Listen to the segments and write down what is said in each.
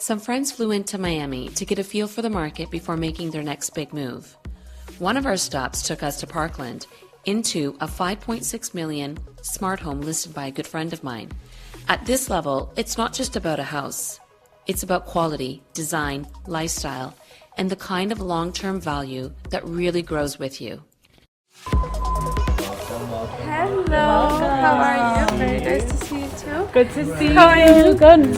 Some friends flew into Miami to get a feel for the market before making their next big move. One of our stops took us to Parkland, into a $5.6 million smart home listed by a good friend of mine. At this level, it's not just about a house. It's about quality, design, lifestyle, and the kind of long-term value that really grows with you. Hello, how are you? Very nice to see you too. Good to see you. How are you? Good.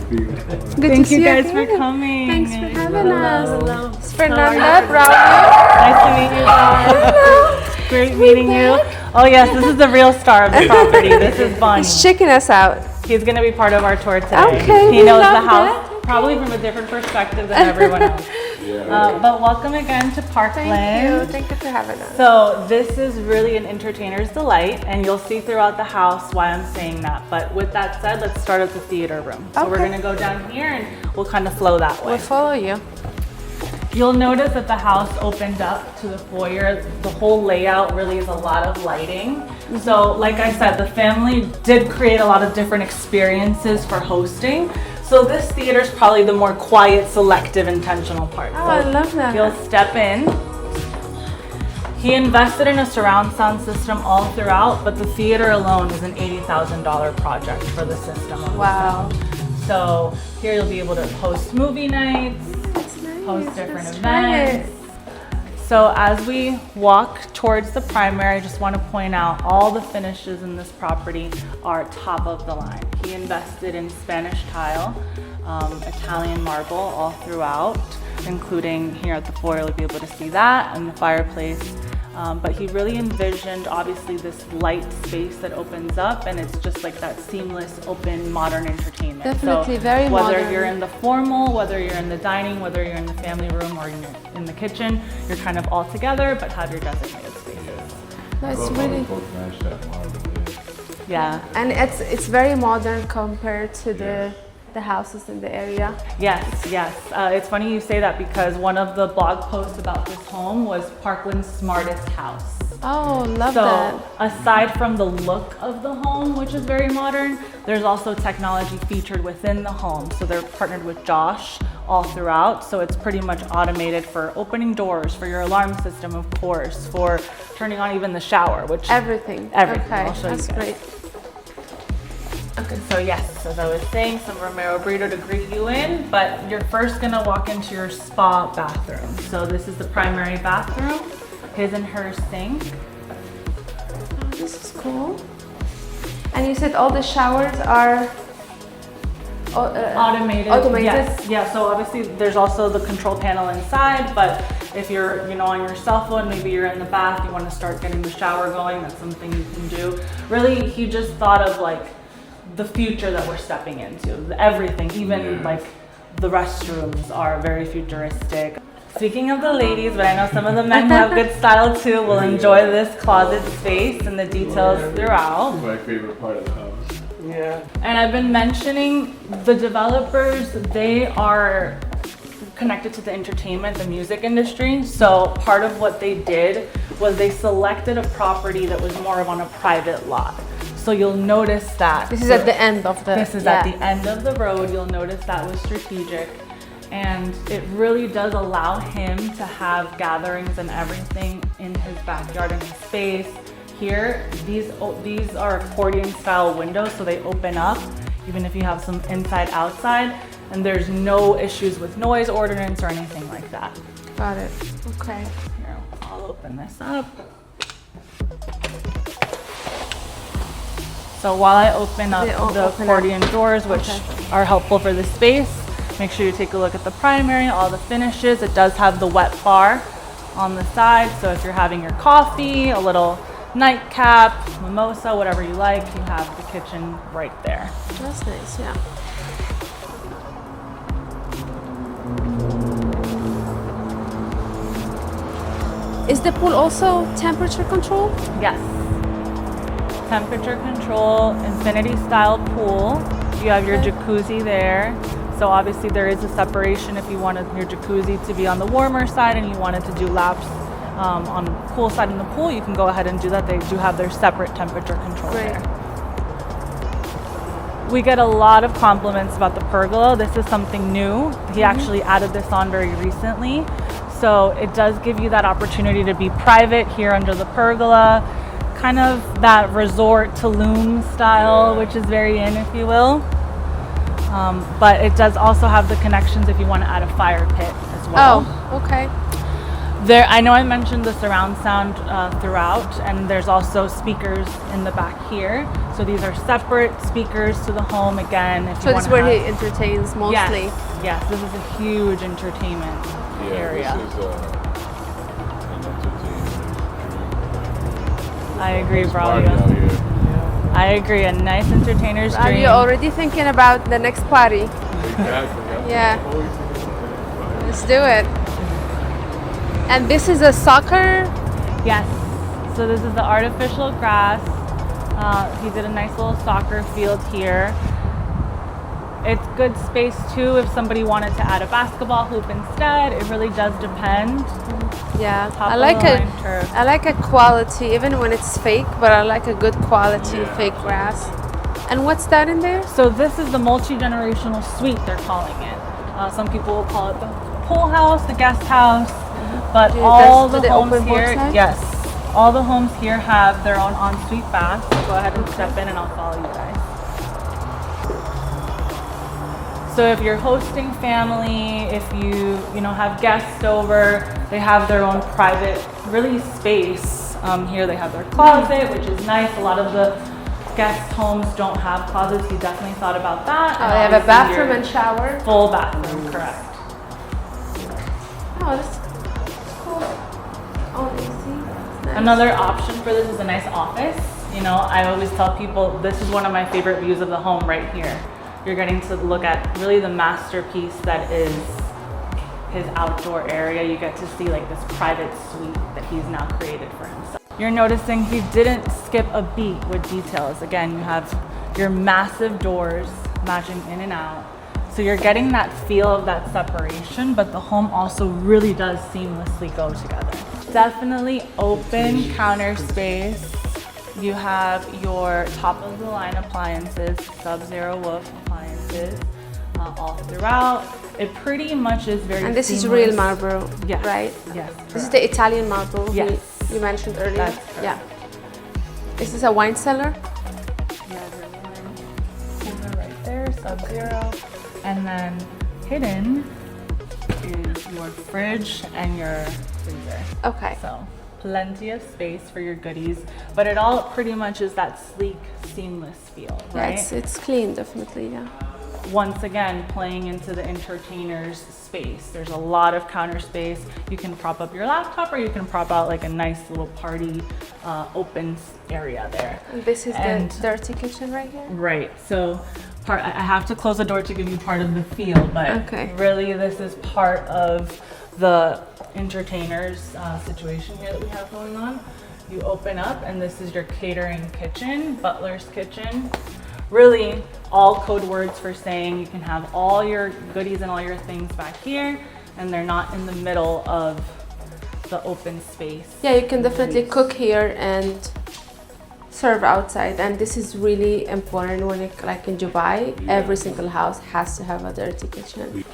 Thank you guys for coming. Thanks for having us. Hello. It's Fernanda, Brownie. Nice to meet you guys. Hello. Great meeting you. Oh yes, this is the real star of the property. This is Bunny. He's checking us out. He's going to be part of our tour today. Okay, he we knows love the house that. probably from a different perspective than everyone else. But welcome again to Parkland. Thank you for having us. So this is really an entertainer's delight, and you'll see throughout the house why I'm saying that. But with that said, let's start at the theater room. So we're going to go down here and we'll kind of flow that way. We'll follow you. You'll notice that the house opened up to the foyer. The whole layout really is a lot of lighting. So like I said, the family did create a lot of different experiences for hosting. So this theater is probably the more quiet, selective, intentional part. Oh, I love that. You'll step in. He invested in a surround sound system all throughout, but the theater alone is an $80,000 project for the system. Wow. So here you'll be able to host movie nights, host different events. So as we walk towards the primary, I just want to point out all the finishes in this property are top of the line. He invested in Spanish tile, Italian marble all throughout, including here at the foyer, you'll be able to see that, and the fireplace. But he really envisioned, obviously, this light space that opens up, and it's just like that seamless, open, modern entertainment. Definitely, so very whether modern. you're in the formal, whether you're in the dining, whether you're in the family room, or you're in the kitchen, you're kind of all together, but have your designated spaces. That's really, Yeah. and it's very modern compared to the houses in the area. Yes, yes. It's funny you say that because one of the blog posts about this home was Parkland's smartest house. Oh, love So that. aside from the look of the home, which is very modern, there's also technology featured within the home. So they're partnered with Josh all throughout. So it's pretty much automated for opening doors, for your alarm system, of course, for turning on even the shower, which Everything. Everything. Okay, I'll show you that's guys. great. Okay, so yes, as I was saying, some Romero burrito to greet you in, but you're first gonna walk into your spa bathroom. So this is the primary bathroom, his and her sink. Oh, this is cool. And you said all the showers are Automated. automated? Yes, yeah, so obviously there's also the control panel inside, but if you're, on your cell phone, maybe you're in the bath, you wanna start getting the shower going, that's something you can do. Really, he just thought of like the future that we're stepping into, everything, even like the restrooms are very futuristic. Speaking of the ladies, but I know some of the men who have good style too will enjoy this closet space and the details throughout. My favorite part of the house. Yeah. And I've been mentioning the developers, they are connected to the entertainment, the music industry. So part of what they did was they selected a property that was more of on a private lot. So you'll notice that. This is at the end of the... This is at the end of the road. You'll notice that was strategic. And it really does allow him to have gatherings and everything in his backyard and his space. Here, these are accordion style windows, so they open up, even if you have some inside outside, and there's no issues with noise ordinance or anything like that. Got it. Okay. Here, I'll open this up. So while I open up the accordion doors, which are helpful for the space, make sure you take a look at the primary, all the finishes. It does have the wet bar on the side, so if you're having your coffee, a little nightcap, mimosa, whatever you like, you have the kitchen right there. That's nice, yeah. Is the pool also temperature control? Yes. Temperature control, infinity style pool. You have your jacuzzi there. So obviously there is a separation if you wanted your jacuzzi to be on the warmer side and you wanted to do laps on the cool side in the pool, you can go ahead and do that. They do have their separate temperature control there. We get a lot of compliments about the pergola. This is something new. He actually added this on very recently. So it does give you that opportunity to be private here under the pergola, kind of that resort to loom style, which is very in, if you will. But it does also have the connections if you want to add a fire pit as well. Oh, okay. There, I know I mentioned the surround sound throughout, and there's also speakers in the back here. So these are separate speakers to the home again. If So you this is wanna where he have- entertains mostly. Yes, this is a huge entertainment area. This is an entertainment. I agree, Party out Braulio. here. I agree, a nice entertainer's Are dream. you already thinking about the next party? Exactly. Yeah. Let's do it. And this is a soccer. Yes. So this is the artificial grass. He did a nice little soccer field here. It's good space too if somebody wanted to add a basketball hoop instead. It really does depend. Yeah, Top I of like the a, line turf. I like a quality, even when it's fake. But I like a good quality fake grass. And what's that in there? So this is the multi-generational suite, they're calling it. Some people will call it the pool house, the guest house, but all do the they homes open both here, sides? yes, all the homes here have their own ensuite baths. Go ahead and step in and I'll follow you guys. So if you're hosting family, if you have guests over, they have their own private, really space. Here they have their closet, which is nice. A lot of the guest homes don't have closets. He definitely thought about that. Oh, they have a bathroom and shower. Full bathroom, correct. Oh, that's cool. Oh, AC. Nice. Another option for this is a nice office. I always tell people this is one of my favorite views of the home right here. You're getting to look at really the masterpiece that is his outdoor area. You get to see like this private suite that he's now created for himself. You're noticing he didn't skip a beat with details. Again, you have your massive doors matching in and out. So you're getting that feel of that separation, but the home also really does seamlessly go together. Definitely open counter space. You have your top of the line appliances, Sub-Zero Wolf appliances all throughout. It pretty much is very And this is seamless. real marble, Yes. right? Yes. This is the Italian marble Yes. you mentioned earlier. That's correct. Yeah. Is this a wine cellar? Yeah, corner right there, Sub-Zero. And then hidden is your fridge and your freezer. Okay. So plenty of space for your goodies, but it all pretty much is that sleek, seamless feel, Yeah, right? it's clean, definitely, yeah. Once again, playing into the entertainer's space. There's a lot of counter space. You can prop up your laptop, or you can prop out like a nice little party open area there. And this is And- the dirty kitchen right here? Right. So I have to close the door to give you part of the feel, but Okay. really this is part of the entertainers situation here that we have going on. You open up and this is your catering kitchen, Butler's kitchen. Really all code words for saying you can have all your goodies and all your things back here, and they're not in the middle of the open space. Yeah, you can definitely cook here and serve outside, and this is really important when like in Dubai, every single house has to have a dirty kitchen.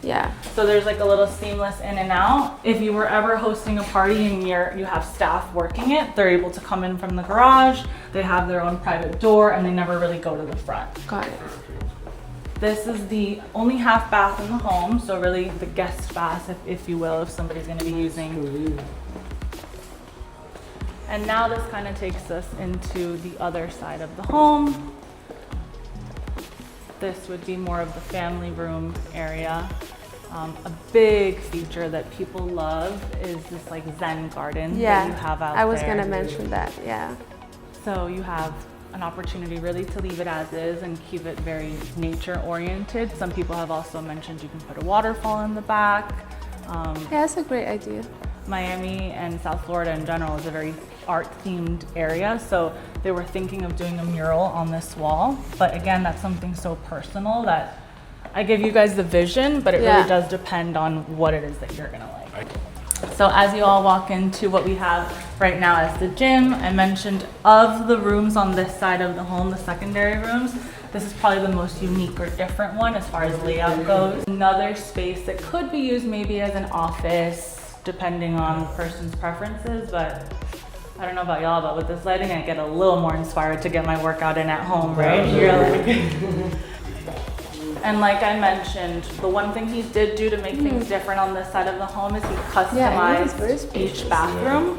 Yeah. So there's like a little seamless in and out. If you were ever hosting a party and you have staff working it, they're able to come in from the garage. They have their own private door and they never really go to the front. Got it. This is the only half bath in the home, so really the guest bath, if you will, if somebody's going to be using. And now this kind of takes us into the other side of the home. This would be more of the family room area. A big feature that people love is this like Zen garden that you have out there. I was gonna mention that, yeah. So you have an opportunity really to leave it as is and keep it very nature oriented. Some people have also mentioned you can put a waterfall in the back. Yeah, that's a great idea. Miami and South Florida in general is a very art themed area, so they were thinking of doing a mural on this wall, but again, that's something so personal that I give you guys the vision, but it really does depend on what it is that you're gonna like. So as you all walk into what we have right now as the gym, I mentioned of the rooms on this side of the home, the secondary rooms, this is probably the most unique or different one as far as layout goes. Another space that could be used maybe as an office, depending on the person's preferences, but I don't know about y'all, but with this lighting, I get a little more inspired to get my workout in at home, right? You're like, and like I mentioned, the one thing he did do to make things different on this side of the home is he customized each bathroom.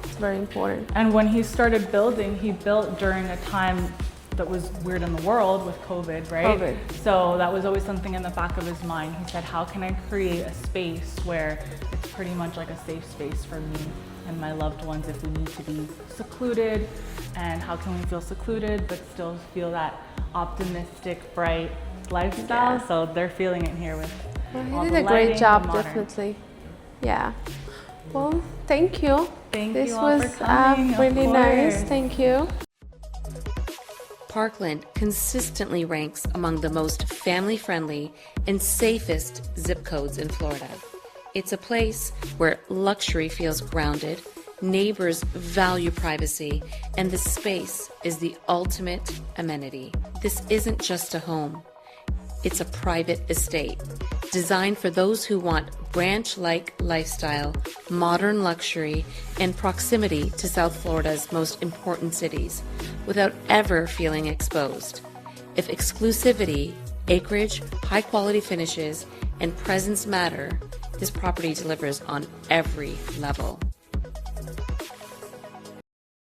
It's very important. And when he started building, he built during a time that was weird in the world with COVID, right? COVID. So that was always something in the back of his mind. He said, how can I create a space where it's pretty much like a safe space for me and my loved ones if we need to be secluded, and how can we feel secluded but still feel that optimistic, bright lifestyle? Yeah. So they're feeling it here with all He the did a lighting, great job, the modern. definitely. Yeah. Well, thank you. Thank This you all was for coming, of really nice. course. Thank you. Parkland consistently ranks among the most family-friendly and safest zip codes in Florida. It's a place where luxury feels grounded, neighbors value privacy, and the space is the ultimate amenity. This isn't just a home. It's a private estate designed for those who want ranch-like lifestyle, modern luxury, and proximity to South Florida's most important cities without ever feeling exposed. If exclusivity, acreage, high-quality finishes, and presence matter, this property delivers on every level.